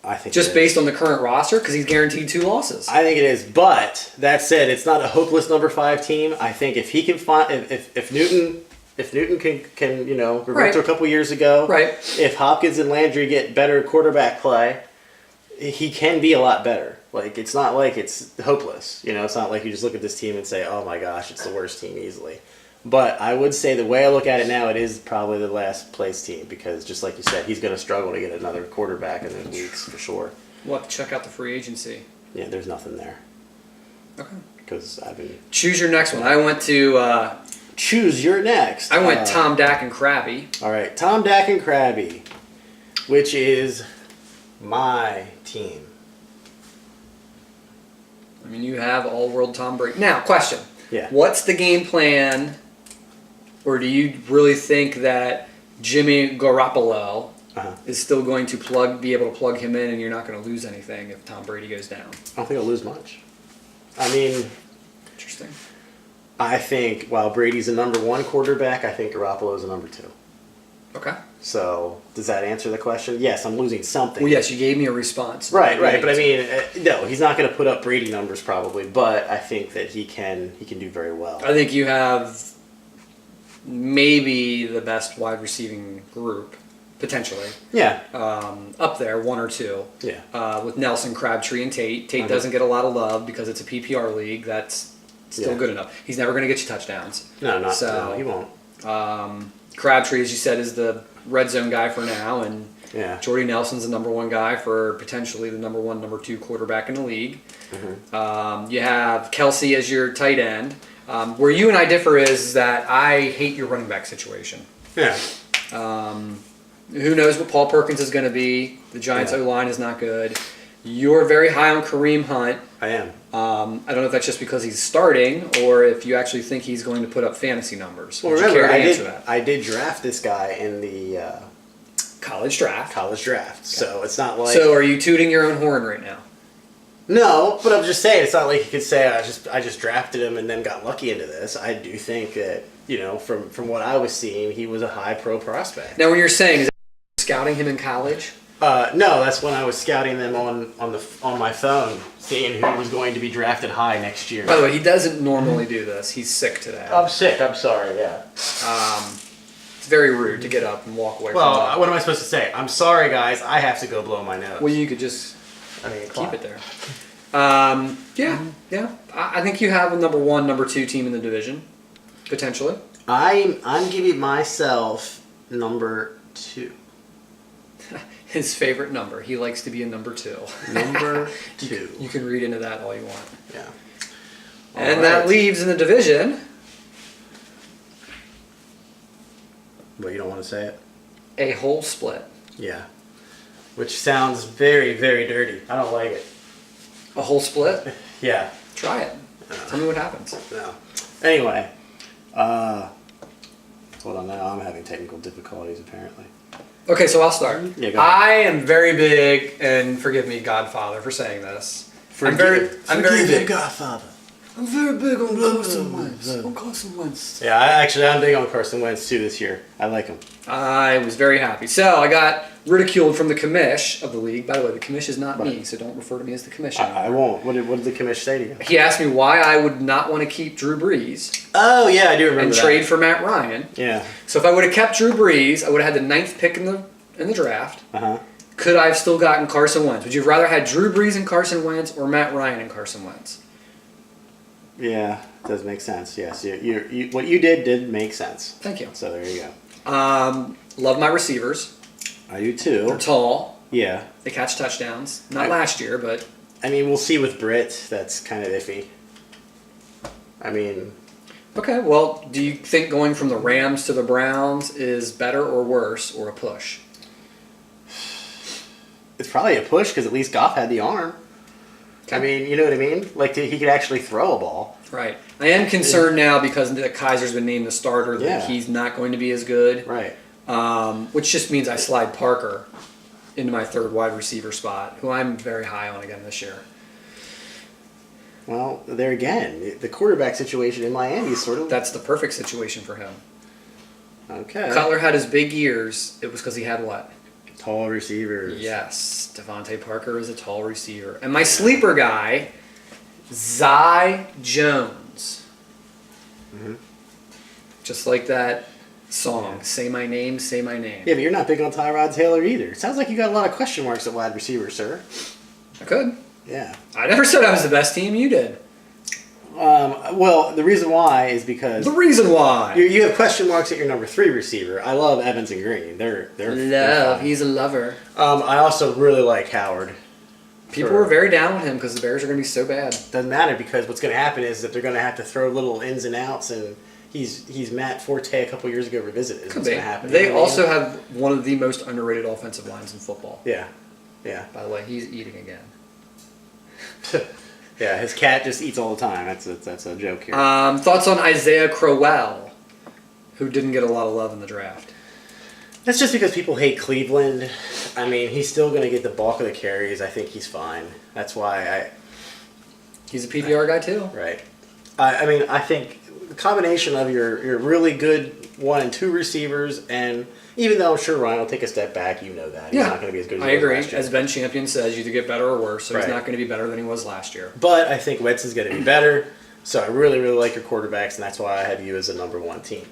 I think Just it is. based on the current roster? Because he's guaranteed 2 losses. I think it is. But that said, it's not a hopeless number 5 team. I think if he can find if Newton can revert Right. to a couple years ago. Right. If Hopkins and Landry get better quarterback play, he can be a lot better. Like, it's not like it's hopeless. It's not like you just look at this team and say, oh my gosh, it's the worst team easily. But I would say the way I look at it now, it is probably the last place team because, just like you said, he's going to struggle to get another quarterback in those weeks for sure. We'll have to check out the free agency. Yeah, there's nothing there Okay. because I've been. Choose your next one. I went to Choose your next. Tom, Dak, and Krabby. All right, Tom, Dak, and Krabby, which is my team. I mean, you have all-world Tom Brady. Now, question. Yeah. What's the game plan, or do you really think that Jimmy Garoppolo is still going to be able to plug him in, and you're not going to lose anything if Tom Brady goes down? I don't think I'll lose much. I mean, Interesting. I think while Brady's a number 1 quarterback, I think Garoppolo's a number 2. Okay. So does that answer the question? Yes, I'm losing something. Well, yes, you gave me a response. Right. But I mean, no, he's not going to put up Brady numbers probably, but I think that he can do very well. I think you have maybe the best wide receiving group, potentially, Yeah. up there, 1 or 2. Yeah. With Nelson, Crabtree, and Tate. Tate doesn't get a lot of love because it's a PPR league. That's still Yeah. good enough. He's never going to get you touchdowns. No, he won't. Crabtree, as you said, is the red zone guy for now, and Yeah. Jordy Nelson's the number 1 guy for potentially the number 1, number 2 quarterback in the league. You have Kelsey as your tight end. Where you and I differ is that I hate your running back situation. Yeah. Who knows what Paul Perkins is going to be? The Giants' Yeah. O-line is not good. You're very high on Kareem Hunt. I am. I don't know if that's just because he's starting or if you actually think he's going to put up fantasy numbers. Well, Would you remember, care to I answer did. that? I did draft this guy in the College draft. college draft, so it's not like. So are you tooting your own horn right now? No, but I'm just saying it's not like you could say I just drafted him and then got lucky into this. I do think that from what I was seeing, he was a high pro prospect. Now, when you're saying, is that scouting him in college? No, that's when I was scouting them on my phone, seeing who was going to be drafted high next year. By the way, he doesn't normally do this. He's sick today. I'm sick. I'm sorry. Yeah. It's very rude to get up and walk away from Well, that. what am I supposed to say? I'm sorry, guys. I have to go blow my nose. Well, you could just I mean, keep it there. Yeah. I think you have a number 1, number 2 team in the division, potentially. I'm giving myself number 2. His favorite number. He likes to be a number 2. Number 2. You can read into that all you want. Yeah. And that leaves in the division But you don't want to say it? a whole split. Yeah. Which sounds very, very dirty. I don't like it. A whole split? Yeah. Try it. Tell me what happens. No. Anyway. Hold on now. I'm having technical difficulties apparently. Okay, so I'll start. Yeah, go ahead. I am very big, and forgive me, Godfather, for saying this. I'm very big. Godfather. I'm very big on Carson Wentz. On Carson Wentz. Yeah, I'm big on Carson Wentz too this year. I like him. I was very happy. So I got ridiculed from the commish of the league. By the way, the commish is not me, so don't refer to me as the commission. I won't. What did the commish say to you? He asked me why I would not want to keep Drew Brees Oh yeah, I do remember and that. trade for Matt Ryan. Yeah. So if I would have kept Drew Brees, I would have had the 9th pick in the draft. Could I have still gotten Carson Wentz? Would you have rather had Drew Brees and Carson Wentz or Matt Ryan and Carson Wentz? Yeah, does make sense. Yes, you what you did make sense. Thank you. So there you go. Love my receivers. I do They're too. tall. Yeah. They catch touchdowns. Not last year, but I mean, we'll see with Britt. That's kind of iffy. I mean, okay. Well, do you think going from the Rams to the Browns is better or worse or a push? it's probably a push because at least Goff had the arm. I mean, you know what I mean? Like, he could actually throw a ball. Right. I am concerned now because Kaiser's been named the starter that Yeah. he's not going to be as good. Right. Which just means I slide Parker into my 3rd wide receiver spot, who I'm very high on again this year. Well, there again, the quarterback situation in Miami is sort of... That's the perfect situation for him. Okay. Cutler had his big years. It was because he had what? Tall receivers. Yes. Devontae Parker is a tall receiver. And my sleeper guy, Zay Jones. Mm-hmm. Just like that song, Say My Name, Say My Name. Yeah, but you're not big on Tyrod Taylor either. Sounds like you got a lot of question marks at wide receiver, sir. I could. Yeah. I never said I was the best team. You did. Well, the reason why is because The reason why. you have question marks at your number 3 receiver. I love Evans and Green. They're Love. fine. He's a lover. I also really like Howard. People were very down with him because the Bears are going to be so bad. Doesn't matter because what's going to happen is that they're going to have to throw little ins and outs, and he's Matt Forte a couple years ago revisited. Is Could what's be. going to happen. They You know what I also mean? have one of the most underrated offensive lines in football. Yeah. By the way, he's eating again. Yeah, his cat just eats all the time. That's a joke here. Thoughts on Isaiah Crowell, who didn't get a lot of love in the draft? That's just because people hate Cleveland. I mean, he's still going to get the bulk of the carries. I think he's fine. That's why He's a PPR guy too. Right. I mean, I think the combination of your really good 1 and 2 receivers, and even though I'm sure Ryan will take a step back, you know that. He's not going to be as good as I he was agree. last year. As Ben Champion says, you either get better or worse, so he's Right. not going to be better than he was last year. But I think Wentz is going to be better. So I really, really like your quarterbacks, and that's why I have you as a number 1 team.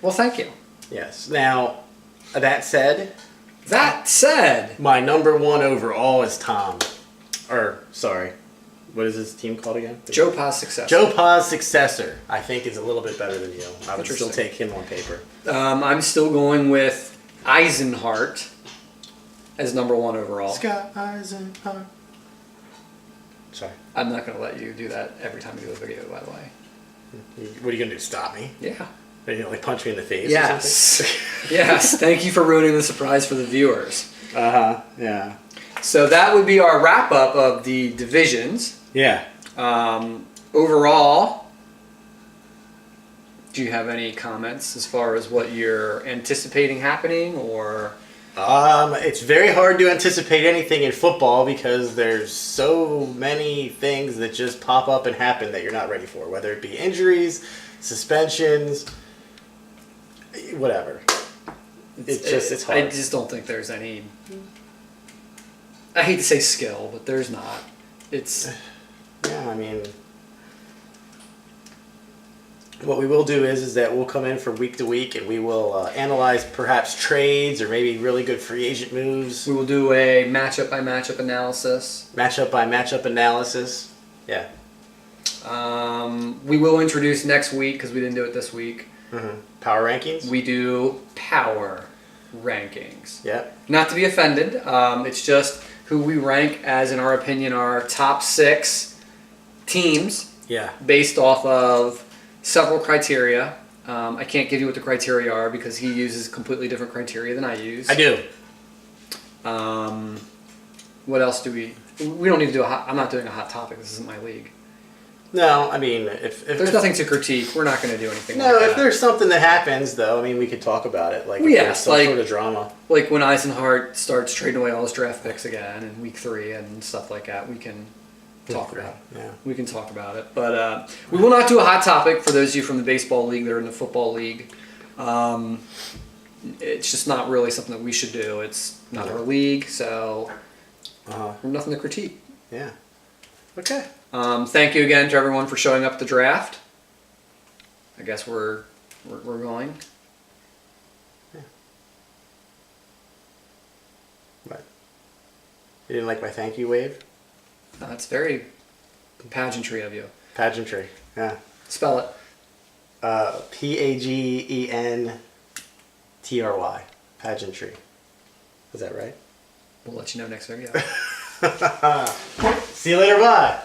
Well, thank you. Yes. Now, that said, That said, my number 1 overall is Tom. Or, sorry, what is his team called again? Joe Pa's success. Joe Pa's successor, I think, is a little bit better than you. I would still Interesting. take him on paper. I'm still going with Eisenhart as number 1 overall. Scott Eisenhart. Sorry. I'm not going to let you do that every time you do a video, by the way. What are you going to do, stop me? Yeah. Are you going to like punch me in the face or Yes. Yes. Thank you for ruining the surprise for the viewers. something? Uh-huh, yeah. So that would be our wrap up of the divisions. Yeah. Overall, do you have any comments as far as what you're anticipating happening, or It's very hard to anticipate anything in football because there's so many things that just pop up and happen that you're not ready for, whether it be injuries, suspensions, whatever. It's hard. I just don't think there's any. I hate to say skill, but there's not. It's Yeah, I mean, what we will do is that we'll come in for week to week and we will analyze perhaps trades or maybe really good free agent moves, we will do a matchup by matchup analysis. matchup by matchup analysis. Yeah. We will introduce next week because we didn't do it this week. Power rankings. We do power rankings. Yep. Not to be offended, it's just who we rank as, in our opinion, our top 6 teams Yeah. based off of several criteria. I can't give you what the criteria are because he uses completely different criteria than I use. I do. What else do we? We don't need to do a hot. I'm not doing a hot topic. This isn't my league. No, I mean, if There's nothing to critique. We're not going to do anything. No, like that. if there's something that happens, though, I mean, we could talk about it. Like, if Yeah, there's some like- sort of drama. Like when Eisenhart starts trading away all his draft picks again in week 3 and stuff like that, we can talk about it. Yeah. We can talk about it, but we will not do a hot topic for those of you from the baseball league that are in the football league. It's just not really something that we should do. It's not our league, so we're nothing to critique. Yeah. Okay. Thank you again to everyone for showing up at the draft. I guess we're going. But you didn't like my thank you wave? That's very pageantry of you. Pageantry. Yeah. Spell it. Pageantry. Pageantry. Is that right? We'll let you know next video. See you later. Bye.